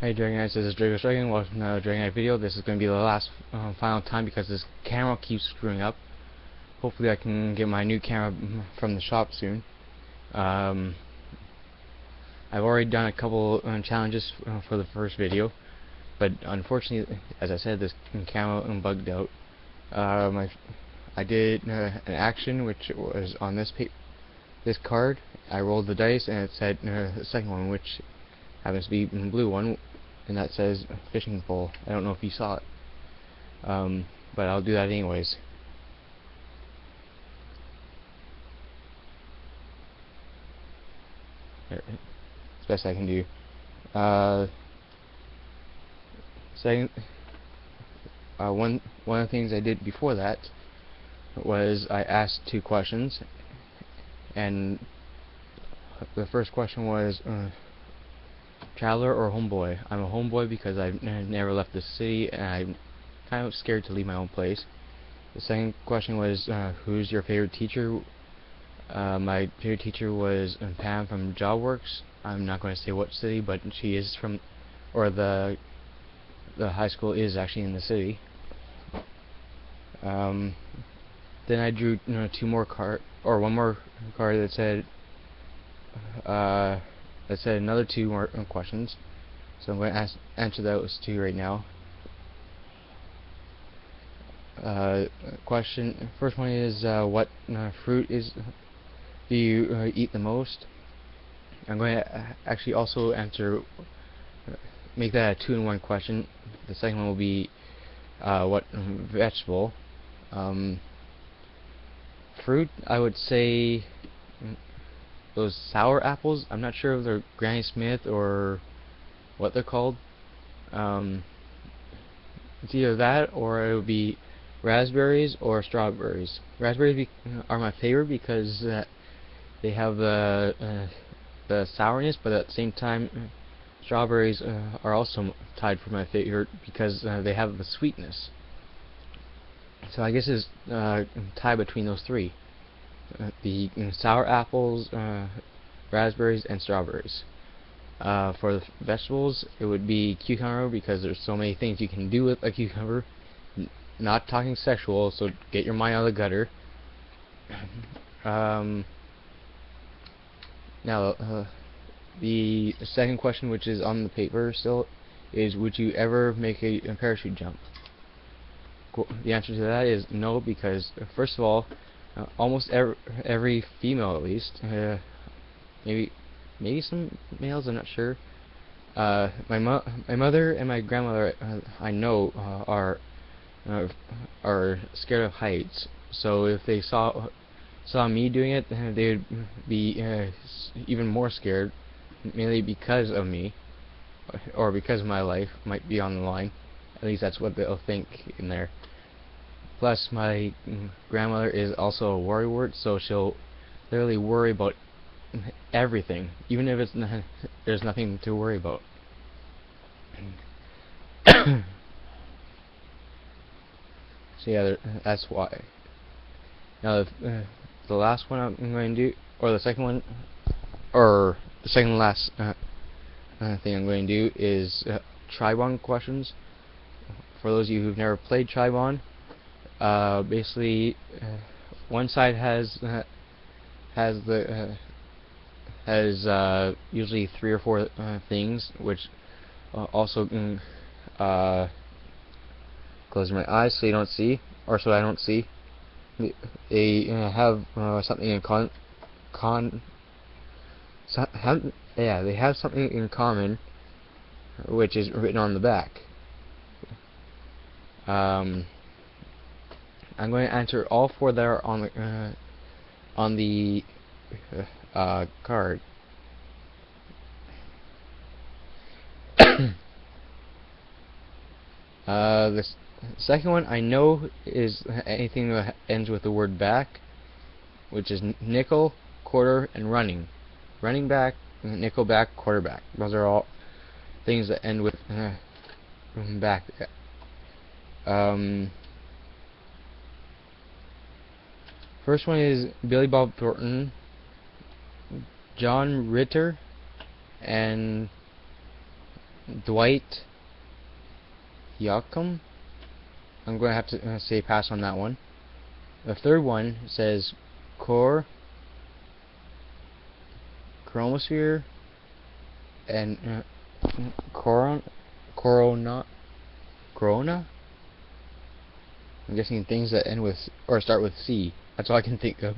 Hey Dragon Knights, this is Draco Dragon. Welcome to another Dragon Knight video. This is going to be the last final time because this camera keeps screwing up. Hopefully I can get my new camera from the shop soon. I've already done a couple challenges for the first video, but unfortunately, as I said, this camera bugged out. I did an action which was on this card. I rolled the dice and it said the second one, which happens to be the blue one, and that says fishing pole. I don't know if you saw it, but I'll do that anyways. There, it's the best I can do. Second, one of the things I did before that was I asked two questions, and the first question was traveler or homeboy. I'm a homeboy because I've never left the city and I'm kind of scared to leave my own place. The second question was who's your favorite teacher? My favorite teacher was Pam from JobWorks. I'm not going to say what city, but she is from, or the high school is actually in the city. Then I drew one more card that said another two more questions. So I'm going to answer those two right now. First one is what fruit do you eat the most? I'm going to actually also make that a 2-in-1 question. The second one will be what vegetable. Fruit, I would say those sour apples. I'm not sure if they're Granny Smith or what they're called. It's either that or it would be raspberries or strawberries. Raspberries are my favorite because they have the sourness, but at the same time, strawberries are also tied for my favorite because they have the sweetness. So I guess it's tied between those three: the sour apples, raspberries, and strawberries. For the vegetables, it would be cucumber because there's so many things you can do with a cucumber. Not talking sexual, so get your mind out of the gutter. Now, the second question, which is on the paper still, is would you ever make a parachute jump? The answer to that is no, because first of all, almost every female, at least, maybe some males, I'm not sure. My mother and my grandmother, I know, are scared of heights. So if they saw me doing it, they would be even more scared, mainly because of me, or because my life might be on the line. At least that's what they'll think in there. Plus, my grandmother is also a worrywart, so she'll literally worry about everything, even if there's nothing to worry about. So yeah, that's why. Now, the last one I'm going to do, or the second one, or the second to last thing I'm going to do is Tribon questions. For those of you who've never played Tribon, basically, one side has usually 3 or 4 things, which also close my eyes so you don't see, or so I don't see. They have something in they have something in common, which is written on the back. I'm going to answer all 4 that are on the card. The second one I know is anything that ends with the word back, which is nickel, quarter, and running. Running back, nickel back, quarterback. Those are all things that end with back. First one is Billy Bob Thornton, John Ritter, and Dwight Yoakam. I'm going to have to say pass on that one. The third one says Chromosphere and Corona. I'm guessing things that end with or start with C. That's all I can think of.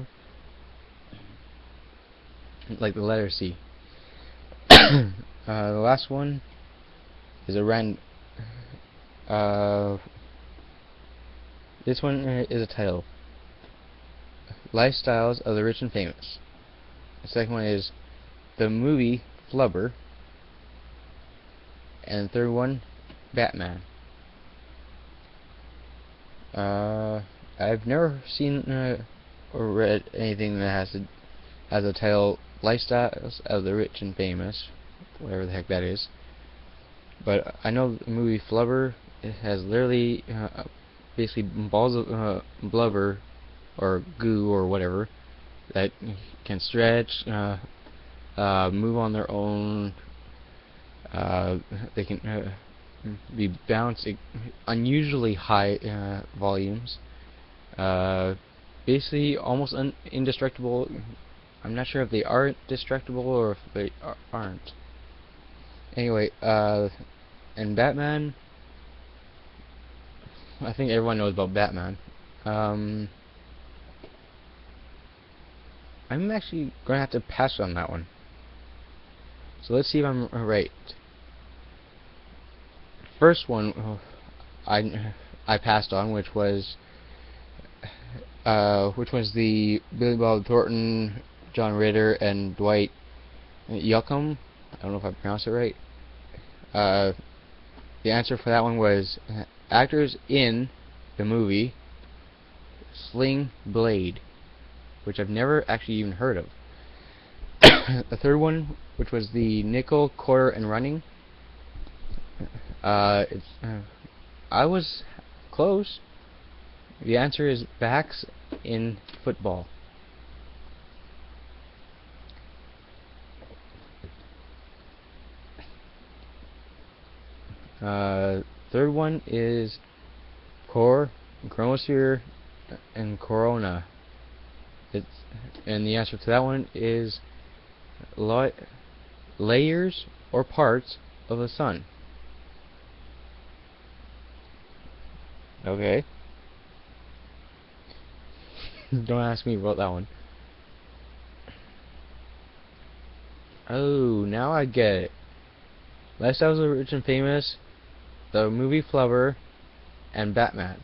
Like the letter C. The last one is a this one is a title. Lifestyles of the Rich and Famous. The second one is the movie Flubber. And the third one, Batman. I've never seen or read anything that has a title Lifestyles of the Rich and Famous, whatever the heck that is. But I know the movie Flubber, it has literally basically balls of blubber or goo or whatever that can stretch, move on their own. They can be bounced unusually high volumes. Basically almost indestructible. I'm not sure if they are destructible or if they aren't. Anyway, and Batman, I think everyone knows about Batman. I'm actually going to have to pass on that one. So let's see if I'm right. First one I passed on, which was the Billy Bob Thornton, John Ritter, and Dwight Yoakam. I don't know if I pronounced it right. The answer for that one was actors in the movie Sling Blade, which I've never actually even heard of. The third one, which was the nickel, quarter, and running. I was close. The answer is backs in football. Third one is core, chromosphere, and corona. And the answer to that one is layers or parts of the sun. Okay. Don't ask me about that one. Oh, now I get it. Lifestyles of the Rich and Famous, the movie Flubber, and Batman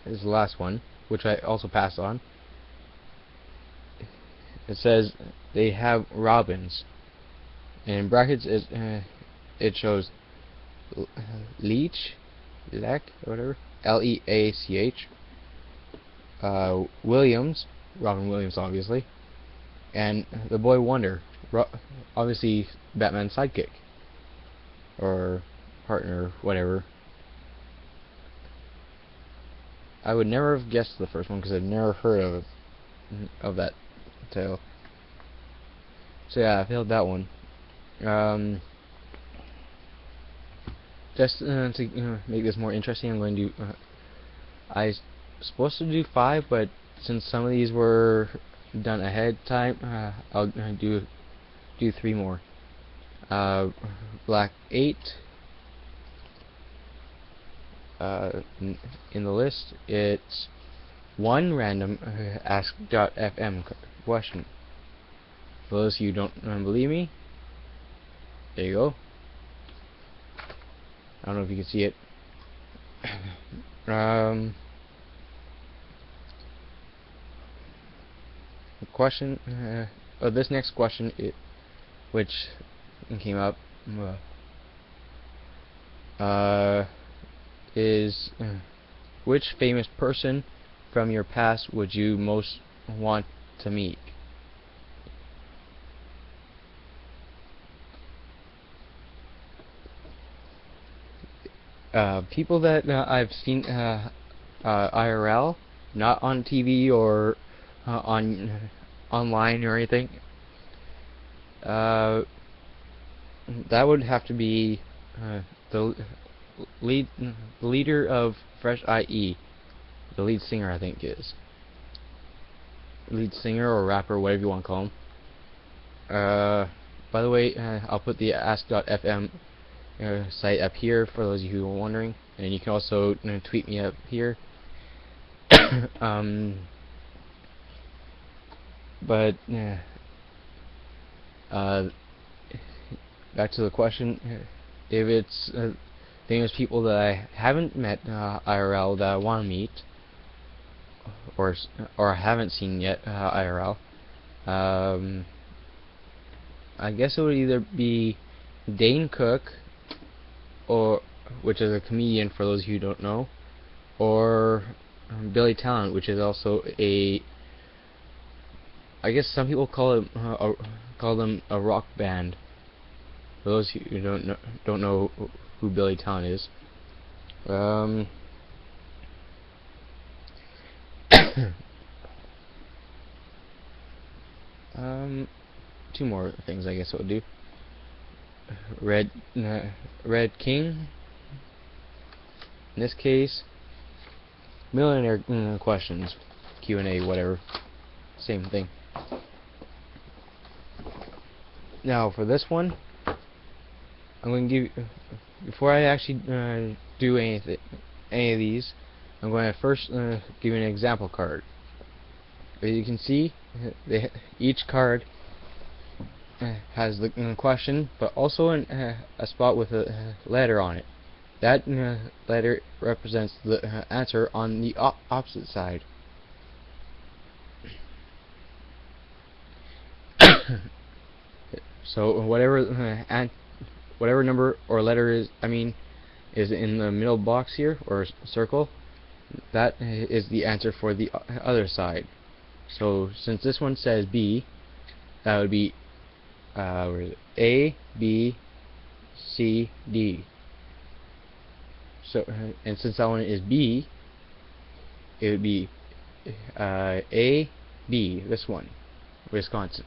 is the last one, which I also passed on. It says they have robins, and in brackets it shows Leach, or whatever, L-E-A-C-H, Williams, Robin Williams obviously, and the Boy Wonder, obviously Batman's sidekick or partner, whatever. I would never have guessed the first one because I've never heard of that tale. So yeah, I failed that one. Just to make this more interesting, I'm going to do. I was supposed to do 5, but since some of these were done ahead of time, I'll do 3 more. Black 8. In the list, it's one random ask.fm question. For those of you who don't believe me, there you go. I don't know if you can see it. The question, this next question, which came up, is which famous person from your past would you most want to meet? People that I've seen IRL, not on TV or online or anything. That would have to be the lead the leader of Fresh IE, the lead singer, I think is lead singer or rapper, whatever you want to call him. By the way, I'll put the ask.fm site up here for those of you who are wondering, and you can also tweet me up here. But back to the question: if it's famous people that I haven't met IRL that I want to meet, or haven't seen yet IRL, I guess it would either be Dane Cook, or which is a comedian for those of you who don't know, or Billy Talent, which is also a, I guess some people call them a rock band. For those who don't know who Billy Talent is, two more things I guess I would do. Red King. In this case, millionaire questions, Q&A, whatever, same thing. Now for this one, I'm going to give, before I actually do any of these, I'm going to first give you an example card. As you can see, each card has the question, but also a spot with a letter on it. That letter represents the answer on the opposite side. So whatever number or letter is in the middle box here, or circle, that is the answer for the other side. So since this one says B, that would be where is it? A, B, C, D. So and since that one is B, it would be A, B, this one, Wisconsin.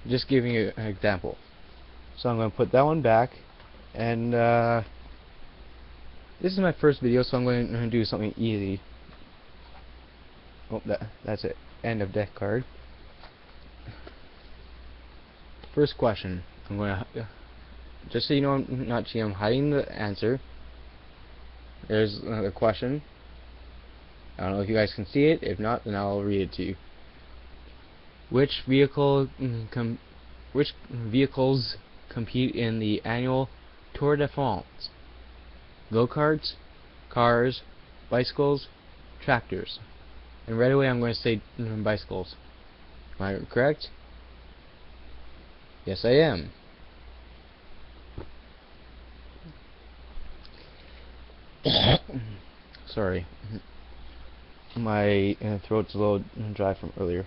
Just giving you an example. So I'm going to put that one back, and this is my first video, so I'm going to do something easy. Oh, that's it. End of deck card. First question. I'm going to, just so you know, I'm hiding the answer. There's the question. I don't know if you guys can see it. If not, then I'll read it to you. Which vehicles compete in the annual Tour de France? Go-karts, cars, bicycles, tractors. And right away I'm going to say bicycles. Am I correct? Yes, I am. Sorry. My throat's a little dry from earlier.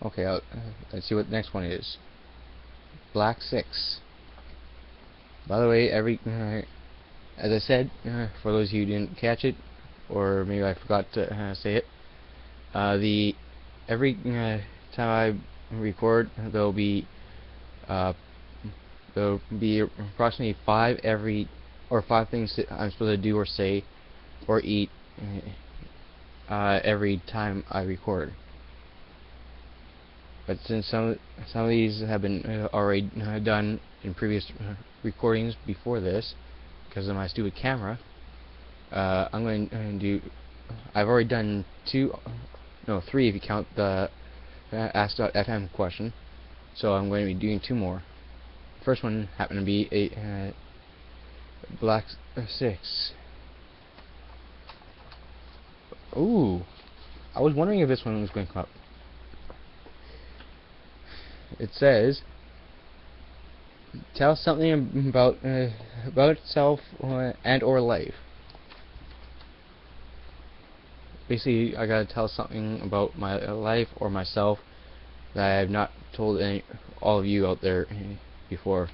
Okay, let's see what the next one is. Black 6. By the way, as I said, for those of you who didn't catch it, or maybe I forgot to say it, every time I record, there'll be approximately 5 things that I'm supposed to do or say or eat every time I record. But since some of these have been already done in previous recordings before this, because of my stupid camera, I'm going to do. I've already done 3 if you count the ask.fm question. So I'm going to be doing 2 more. First one happened to be a Black 6. Ooh, I was wondering if this one was going to come up. It says, tell something about itself and or life. Basically, I gotta tell something about my life or myself that I have not told all of you out there before.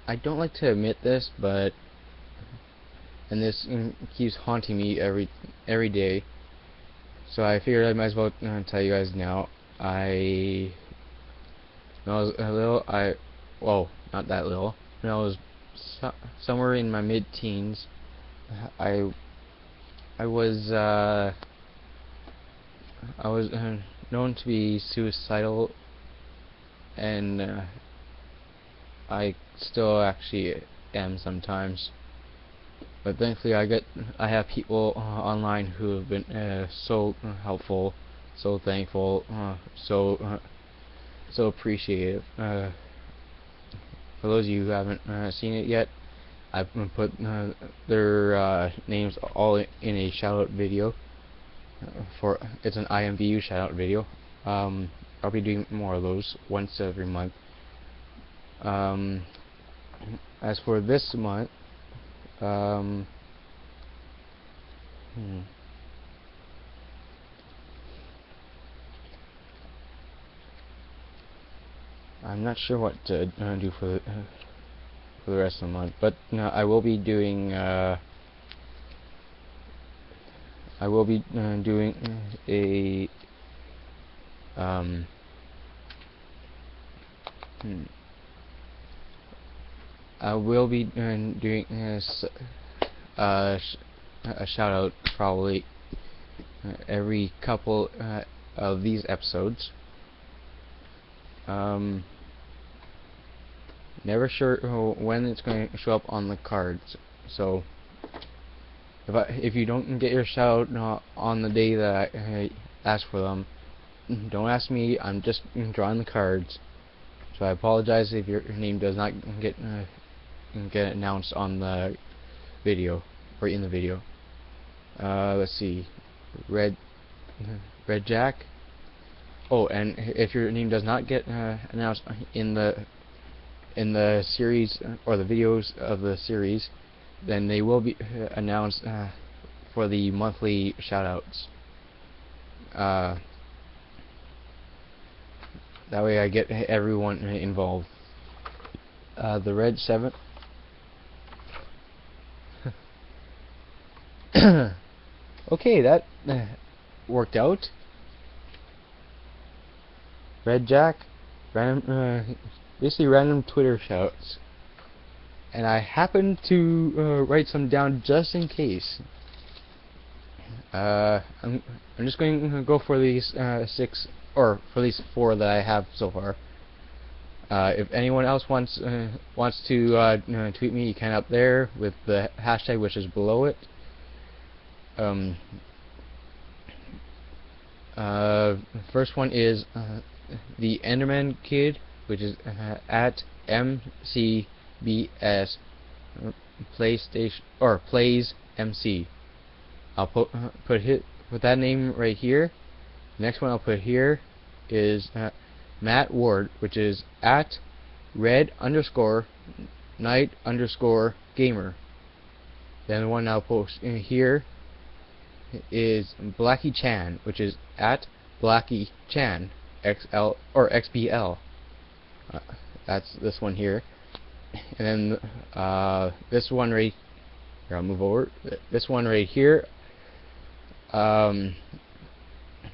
I don't like to admit this, but this keeps haunting me every day. So I figured I might as well tell you guys now. When I was a little, well, not that little. When I was somewhere in my mid-teens, I was known to be suicidal, and I still actually am sometimes. But thankfully, I have people online who have been so helpful, so thankful, so appreciative. For those of you who haven't seen it yet, I've put their names all in a shoutout video. It's an IMVU shoutout video. I'll be doing more of those once every month. As for this month, I'm not sure what to do for the rest of the month, but I will be doing doing a I will be doing a shout out probably every couple of these episodes. Never sure when it's going to show up on the cards, so if you don't get your shout out on the day that I ask for them, don't ask me. I'm just drawing the cards, so I apologize if your name does not get announced on the video or in the video. Let's see, Red Jack. Oh, and if your name does not get announced in the series or the videos of the series, then they will be announced for the monthly shoutouts. That way I get everyone involved. The Red 7. Okay, that worked out. Red Jack, random, basically random Twitter shouts, and I happened to write some down just in case. I'm just going to go for these 6, or for these 4 that I have so far. If anyone else wants to tweet me, you can up there with the hashtag, which is below it. First one is the Enderman Kid, which is at MCBS PlayStation or Plays MC. I'll put that name right here. Next one I'll put here is Matt Ward, which is at red_night_gamer. Then the one I'll post in here is Blackie Chan, which is at Blackie Chan XL or XBL. That's this one here. And then this one right here, I'll move over. This one right here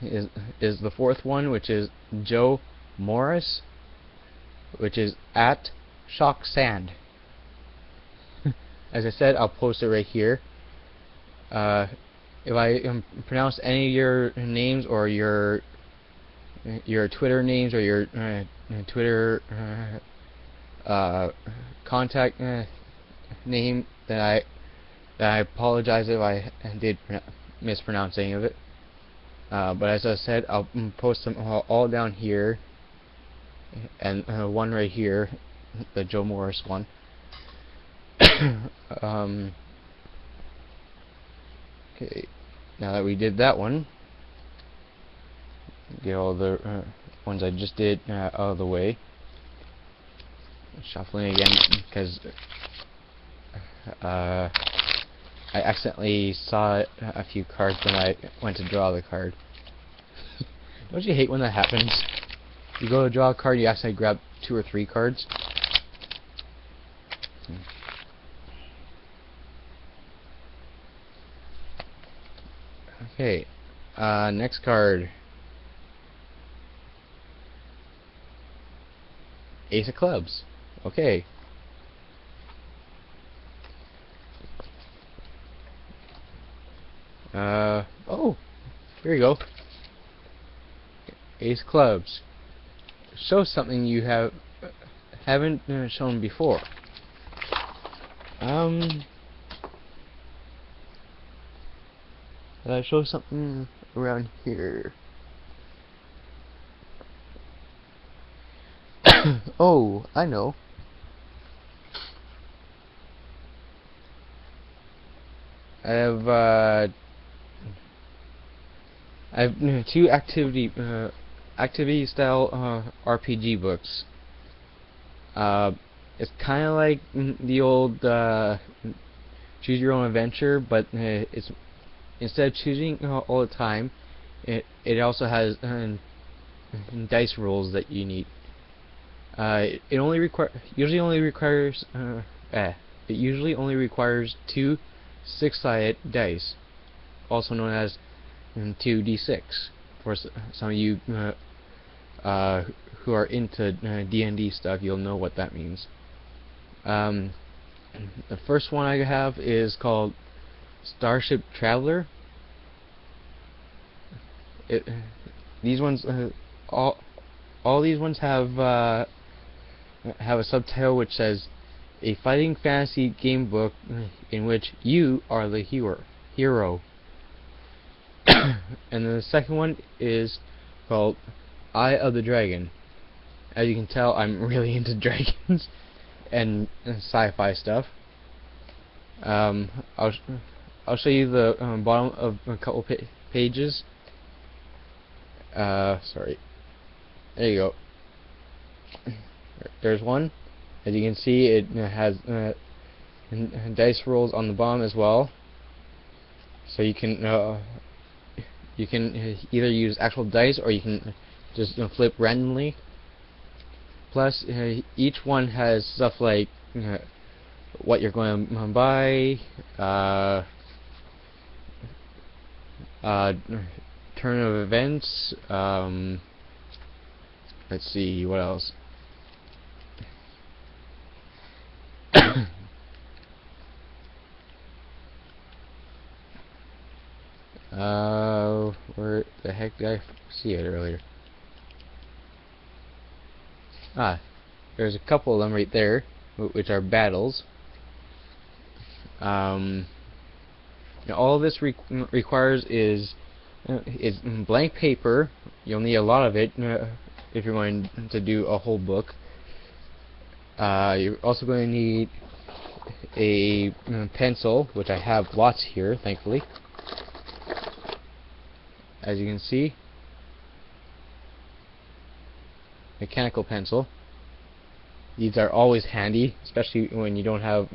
is the 4th one, which is Joe Morris, which is at Shock Sand. As I said, I'll post it right here. If I pronounce any of your names or your Twitter names or your Twitter contact name, then I apologize if I did mispronounce any of it. But as I said, I'll post them all down here, and one right here, the Joe Morris one. Okay, now that we did that one, get all the ones I just did out of the way. Shuffling again because I accidentally saw a few cards when I went to draw the card. Don't you hate when that happens? You go to draw a card, you accidentally grab 2 or 3 cards. Okay, next card. Ace of clubs. Okay. Oh, here you go. Ace clubs. Show something you haven't shown before. Show something around here. Oh, I know. I have two activity style RPG books. It's kind of like the old choose your own adventure, but it's instead of choosing all the time, it also has dice rolls that you need. It usually only requires two 6-sided dice, also known as 2d6. For some of you who are into D&D stuff, you'll know what that means. The first one I have is called Starship Traveler. These ones, all these ones have a subtitle which says a fighting fantasy game book in which you are the hero. And then the second one is called Eye of the Dragon. As you can tell, I'm really into dragons and sci-fi stuff. I'll show you the bottom of a couple pages. Sorry. There you go. There's one. As you can see, it has dice rolls on the bottom as well. So you can either use actual dice or you can just flip randomly. Plus, each one has stuff like what you're going to buy, turn of events. Let's see what else. Where the heck did I see it earlier? There's a couple of them right there, which are battles. All this requires is blank paper. You'll need a lot of it if you're going to do a whole book. You're also going to need a pencil, which I have lots here, thankfully. As you can see, mechanical pencil. These are always handy, especially when you don't have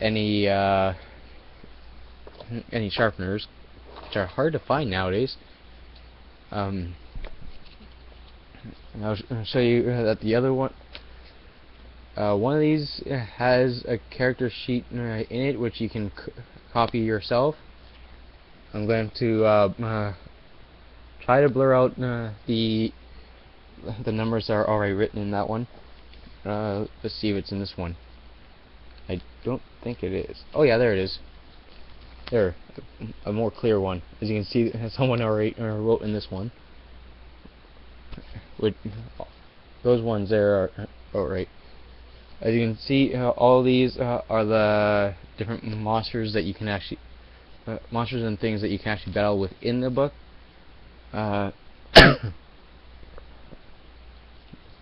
any sharpeners, which are hard to find nowadays. I'll show you that the other one. One of these has a character sheet in it, which you can copy yourself. I'm going to try to blur out the numbers that are already written in that one. Let's see if it's in this one. I don't think it is. Oh yeah, there it is. There, a more clear one. As you can see, someone already wrote in this one. With those ones there are alright. As you can see, all these are the different monsters that you can actually, monsters and things that you can actually battle within the book.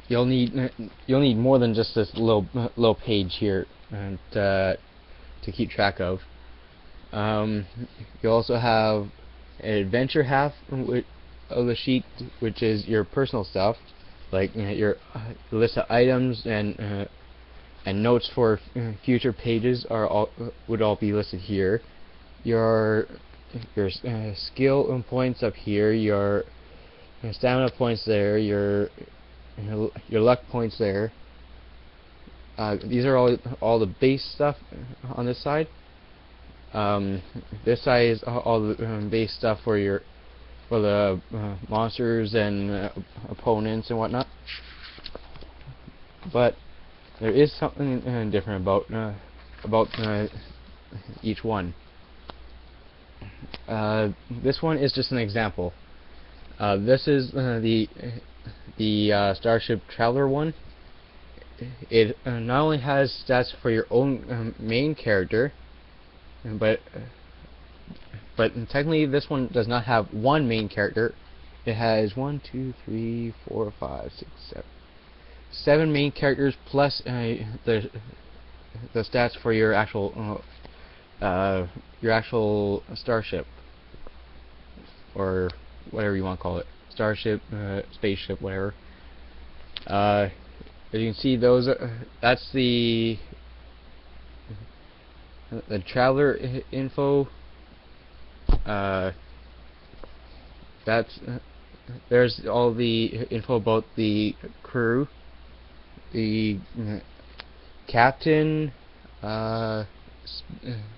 You'll need more than just this little page here to keep track of. You also have an adventure half of the sheet, which is your personal stuff, like your list of items and notes for future pages would all be listed here. Your skill points up here, your stamina points there, your luck points there. These are all the base stuff on this side. This side is all the base stuff for the monsters and opponents and whatnot. But there is something different about each one. This one is just an example. This is the Starship Traveler one. It not only has stats for your own main character, but technically this one does not have one main character. It has 1, 2, 3, 4, 5, 6, 7 main characters plus the stats for your actual starship, or whatever you want to call it, starship, spaceship, whatever. As you can see, those that's the traveler info. There's all the info about the crew, the captain,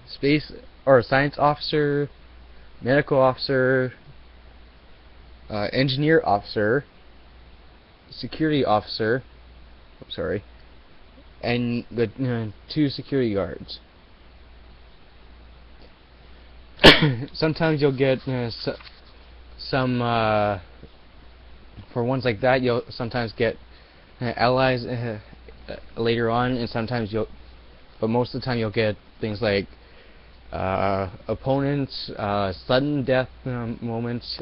space or science officer, medical officer, engineer officer, security officer, sorry, and the 2 security guards. Sometimes you'll get some for ones like that. You'll sometimes get allies later on, and sometimes but most of the time you'll get things like opponents, sudden death moments,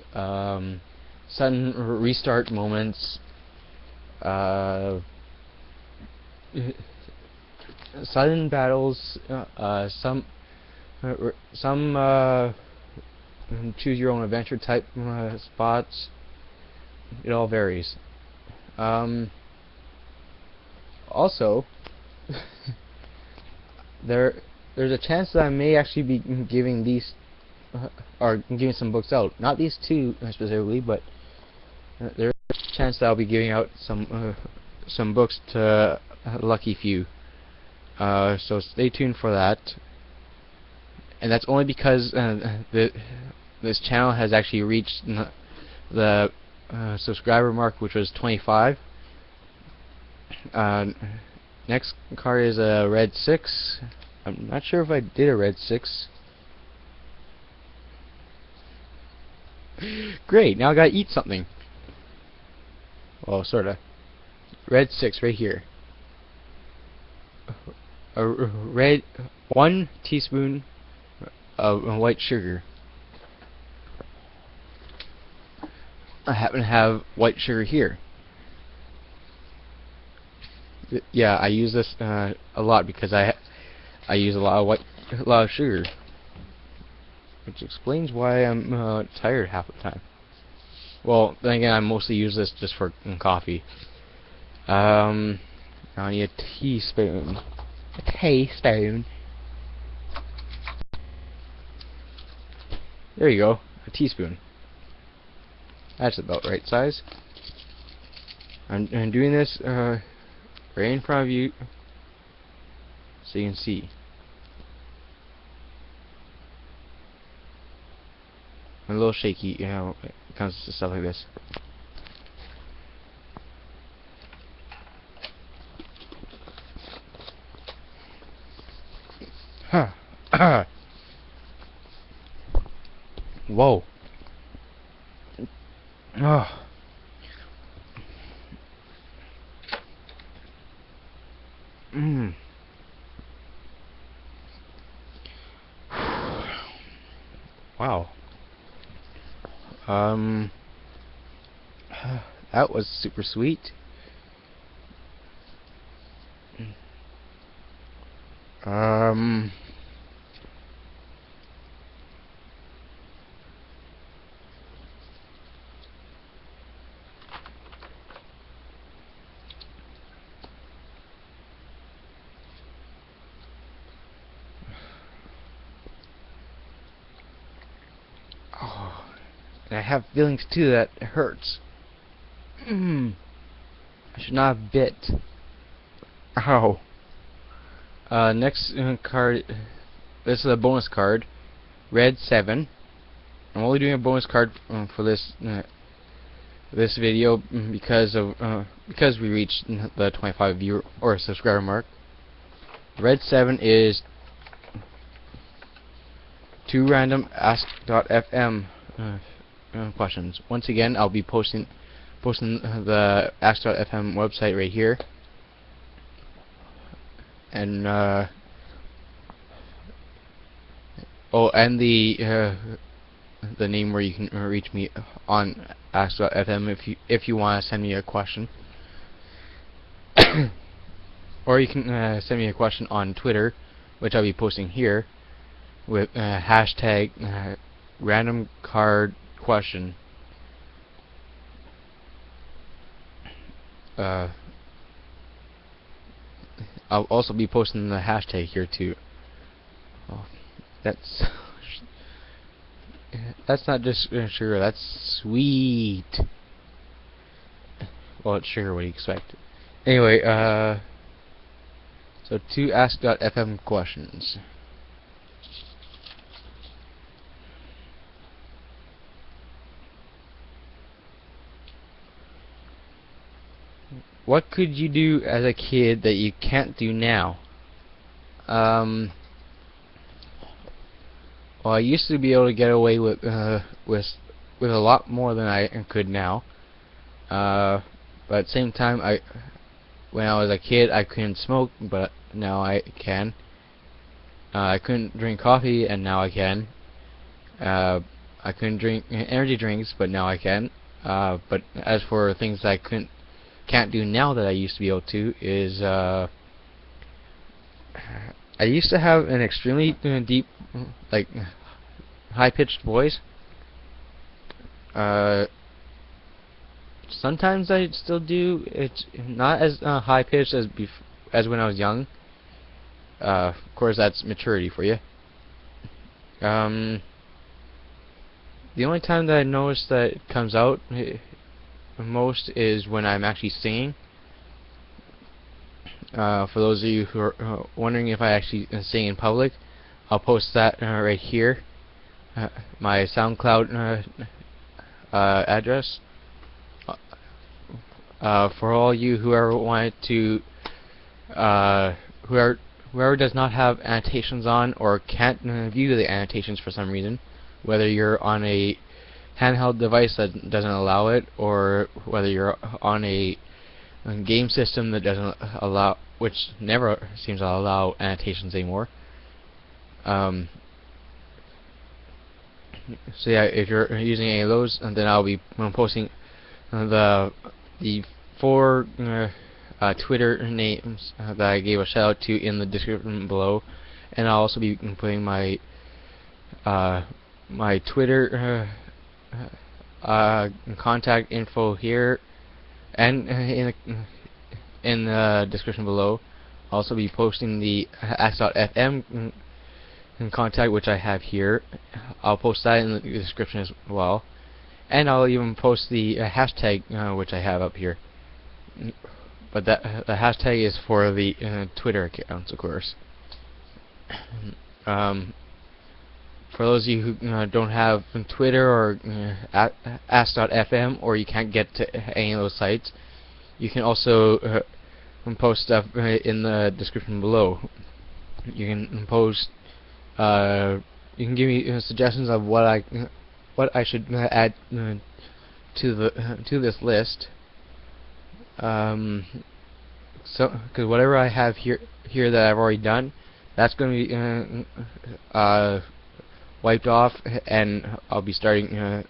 sudden restart moments, sudden battles, some choose your own adventure type spots. It all varies. Also, there's a chance that I may actually be giving these or giving some books out. Not these 2 specifically, but there's a chance that I'll be giving out some books to a lucky few. So stay tuned for that. And that's only because this channel has actually reached the subscriber mark, which was 25. Next card is a red 6. I'm not sure if I did a red 6. Great, now I gotta eat something. Well, sorta. Red 6 right here. A red 1 teaspoon of white sugar. I happen to have white sugar here. Yeah, I use this a lot because I use a lot of sugar, which explains why I'm tired half the time. Well, then again, I mostly use this just for coffee. Now I need a teaspoon. A teaspoon. There you go, a teaspoon. That's about right size. I'm doing this right in front of you so you can see. I'm a little shaky, you know, when it comes to stuff like this. Huh. Whoa. Oh. Wow. That was super sweet. Oh, and I have feelings too that it hurts. I should not have bit. Ow. Next card this is a bonus card, Red 7. I'm only doing a bonus card for this video because we reached the 25 viewer or subscriber mark. Red 7 is 2 random ask.fm questions. Once again, I'll be posting the ask.fm website right here, and and the name where you can reach me on ask.fm if you want to send me a question. Or you can send me a question on Twitter, which I'll be posting here with hashtag random card question. I'll also be posting the hashtag here too. Oh, that's not just sugar, that's sweet. Well, it's sugar, what do you expect? Anyway, so 2 ask.fm questions. What could you do as a kid that you can't do now? Well, I used to be able to get away with a lot more than I could now. But at the same time, when I was a kid, I couldn't smoke, but now I can. I couldn't drink coffee, and now I can. I couldn't drink energy drinks, but now I can. But as for things that I can't do now that I used to be able to, is I used to have an extremely deep, like, high-pitched voice. Sometimes I still do. It's not as high-pitched as when I was young. Of course, that's maturity for you. The only time that I notice that it comes out most is when I'm actually singing. For those of you who are wondering if I actually sing in public, I'll post that right here. My SoundCloud address. For all you who ever wanted to, whoever does not have annotations on or can't view the annotations for some reason, whether you're on a handheld device that doesn't allow it, or whether you're on a game system that doesn't allow, which never seems to allow annotations anymore. So yeah, if you're using any of those, and then I'll be posting the 4 Twitter names that I gave a shout out to in the description below, and I'll also be putting my my Twitter contact info here, and in the description below. I'll also be posting the ask.fm contact, which I have here. I'll post that in the description as well, and I'll even post the hashtag which I have up here. But the hashtag is for the Twitter accounts, of course. For those of you who don't have Twitter or ask.fm, or you can't get to any of those sites, you can also post stuff in the description below. You can post. You can give me suggestions of what I should add to this list. So, because whatever I have here that I've already done, that's going to be wiped off, and I'll be starting to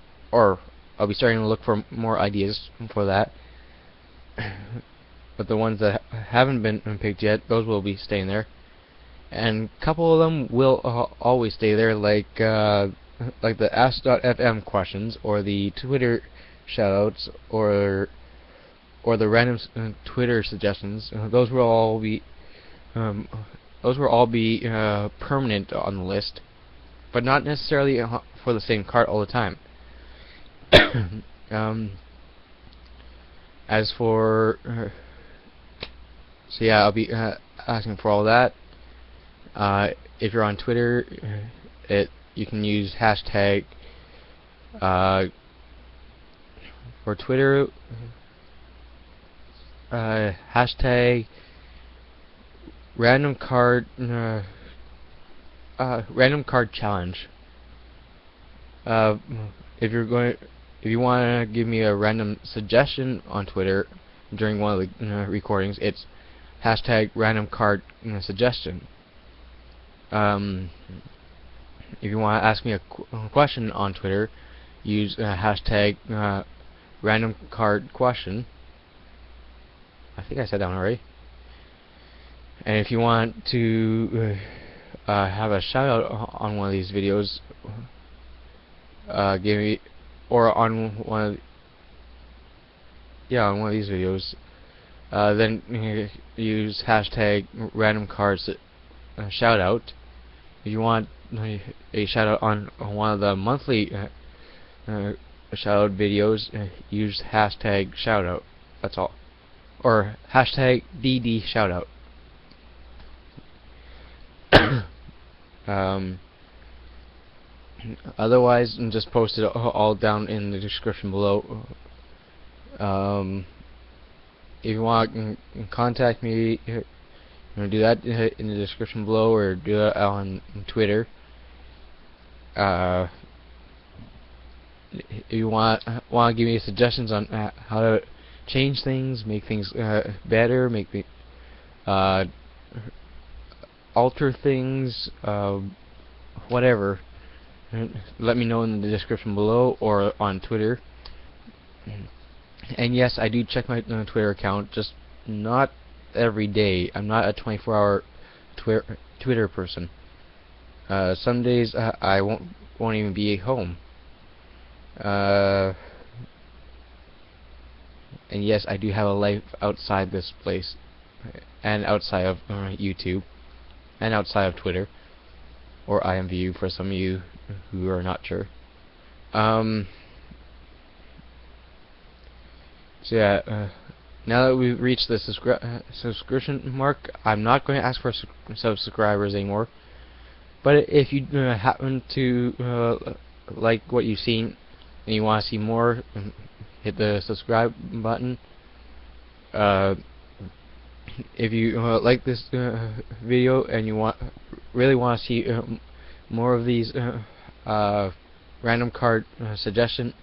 look for more ideas for that. But the ones that haven't been picked yet, those will be staying there, and a couple of them will always stay there, like the ask.fm questions, or the Twitter shoutouts, or the random Twitter suggestions. Those will all be permanent on the list, but not necessarily for the same card all the time. As for so yeah, I'll be asking for all that. If you're on Twitter, you can use hashtag for Twitter, hashtag random card challenge. If you want to give me a random suggestion on Twitter during one of the recordings, it's hashtag random card suggestion. If you want to ask me a question on Twitter, use hashtag random card question. I think I said that one already. And if you want to have a shout out on one of these videos, give me, or on one of these videos, then use hashtag random cards shout out. If you want a shout out on one of the monthly shout out videos, use hashtag shout out. That's all. Or hashtag DD shout out. Otherwise, just post it all down in the description below. If you want to contact me, do that in the description below, or do it on Twitter. If you want to give me suggestions on how to change things, make things better, alter things, whatever, let me know in the description below or on Twitter. And yes, I do check my Twitter account, just not every day. I'm not a 24-hour Twitter person. Some days I won't even be home. And yes, I do have a life outside this place, and outside of YouTube, and outside of Twitter, or IMVU for some of you who are not sure. So yeah, now that we've reached the subscription mark, I'm not going to ask for subscribers anymore. But if you happen to like what you've seen and you want to see more, hit the subscribe button. If you like this video and you really want to see more of these random card suggestion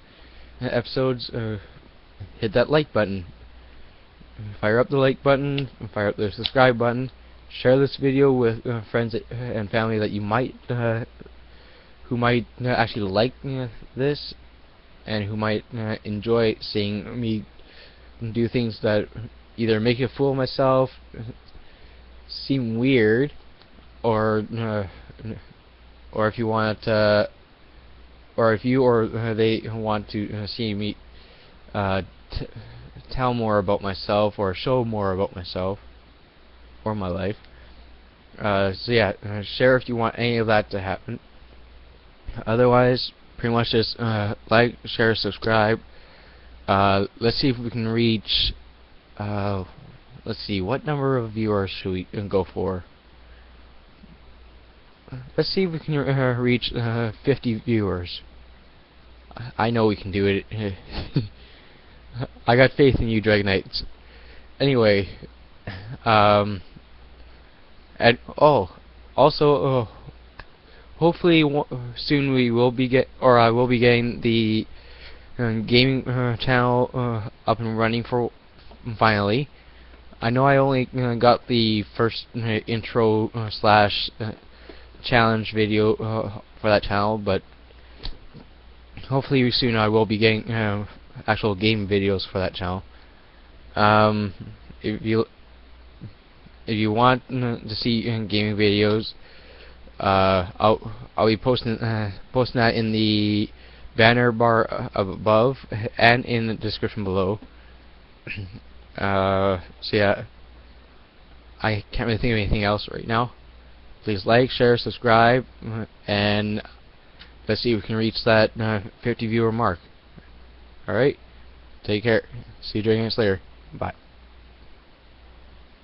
episodes, hit that like button. Fire up the like button, fire up the subscribe button, share this video with friends and family that you might who might actually like this, and who might enjoy seeing me do things that either make a fool of myself, seem weird, or if you want to, or if you or they want to see me tell more about myself, or show more about myself or my life. So yeah, share if you want any of that to happen. Otherwise, pretty much just like, share, subscribe. Let's see if we can reach, let's see, what number of viewers should we go for? Let's see if we can reach 50 viewers. I know we can do it. I got faith in you, Dragonites. Anyway, and also, hopefully soon I will be getting the gaming channel up and running finally. I know I only got the first intro slash challenge video for that channel, but hopefully soon I will be getting actual game videos for that channel. If you want to see gaming videos, I'll be posting that in the banner bar above and in the description below. So yeah, I can't really think of anything else right now. Please like, share, subscribe, and let's see if we can reach that 50 viewer mark. Alright, take care. See you during next later. Bye.